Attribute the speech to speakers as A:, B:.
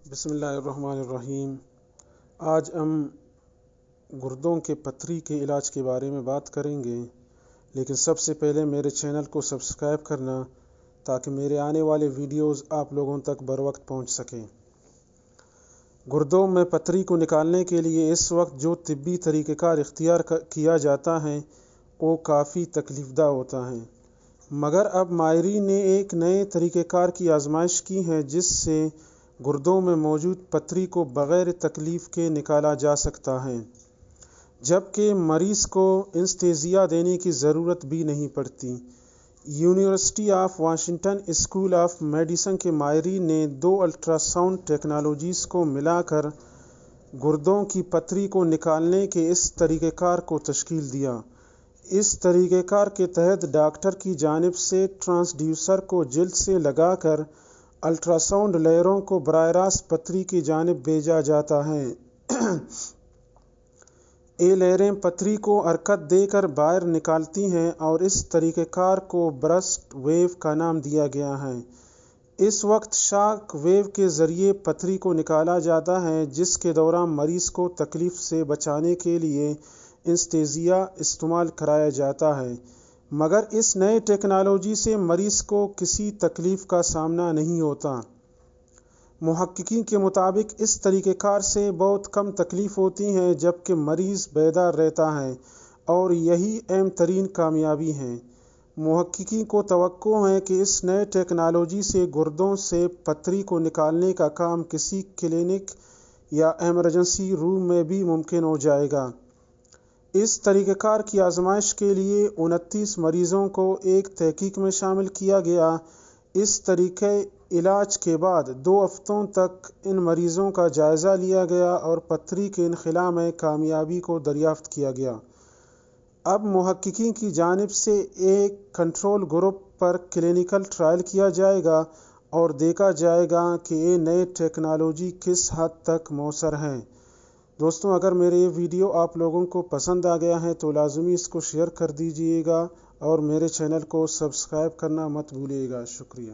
A: بسم اللہ الرحمن الرحیم۔ آج ہم گردوں کے پتھری کے علاج کے بارے میں بات کریں گے، لیکن سب سے پہلے میرے چینل کو سبسکرائب کرنا تاکہ میرے آنے والے ویڈیوز آپ لوگوں تک بر وقت پہنچ سکیں۔ گردوں میں پتھری کو نکالنے کے لیے اس وقت جو طبی طریقہ کار اختیار کیا جاتا ہے وہ کافی تکلیف دہ ہوتا ہے، مگر اب ماہرین نے ایک نئے طریقہ کار کی آزمائش کی ہے جس سے گردوں میں موجود پتھری کو بغیر تکلیف کے نکالا جا سکتا ہے، جبکہ مریض کو اینستھیزیا دینے کی ضرورت بھی نہیں پڑتی۔ University of Washington school of medicine کے ماہرین نے 2 الٹرا ساؤنڈ ٹیکنالوجیز کو ملا کر گردوں کی پتھری کو نکالنے کے اس طریقہ کار کو تشکیل دیا۔ اس طریقہ کار کے تحت ڈاکٹر کی جانب سے ٹرانسڈیوسر کو جلد سے لگا کر الٹرا ساؤنڈ لہروں کو براہ راست پتھری کی جانب بھیجا جاتا ہے۔ یہ لہریں پتھری کو حرکت دے کر باہر نکالتی ہیں اور اس طریقہ کار کو برسٹ ویو کا نام دیا گیا ہے۔ اس وقت شاک ویو کے ذریعے پتھری کو نکالا جاتا ہے، جس کے دوران مریض کو تکلیف سے بچانے کے لیے اینستھیزیا استعمال کرایا جاتا ہے، مگر اس نئے ٹیکنالوجی سے مریض کو کسی تکلیف کا سامنا نہیں ہوتا۔ محققین کے مطابق اس طریقہ کار سے بہت کم تکلیف ہوتی ہے جبکہ مریض بیدار رہتا ہے، اور یہی اہم ترین کامیابی ہے۔ محققین کو توقع ہے کہ اس نئے ٹیکنالوجی سے گردوں سے پتھری کو نکالنے کا کام کسی کلینک یا ایمرجنسی روم میں بھی ممکن ہو جائے گا۔ اس طریقہ کار کی آزمائش کے لیے 29 مریضوں کو ایک تحقیق میں شامل کیا گیا۔ اس طریقہ علاج کے بعد 2 ہفتوں تک ان مریضوں کا جائزہ لیا گیا اور پتھری کے انخلاء میں کامیابی کو دریافت کیا گیا۔ اب محققین کی جانب سے ایک کنٹرول گروپ پر کلینیکل ٹرائل کیا جائے گا اور دیکھا جائے گا کہ یہ نئی ٹیکنالوجی کس حد تک مؤثر ہے۔ دوستوں، اگر میرے یہ ویڈیو آپ لوگوں کو پسند آ گیا ہے تو لازمی اس کو شیئر کر دیجیے گا اور میرے چینل کو سبسکرائب کرنا مت بھولیے گا۔ شکریہ۔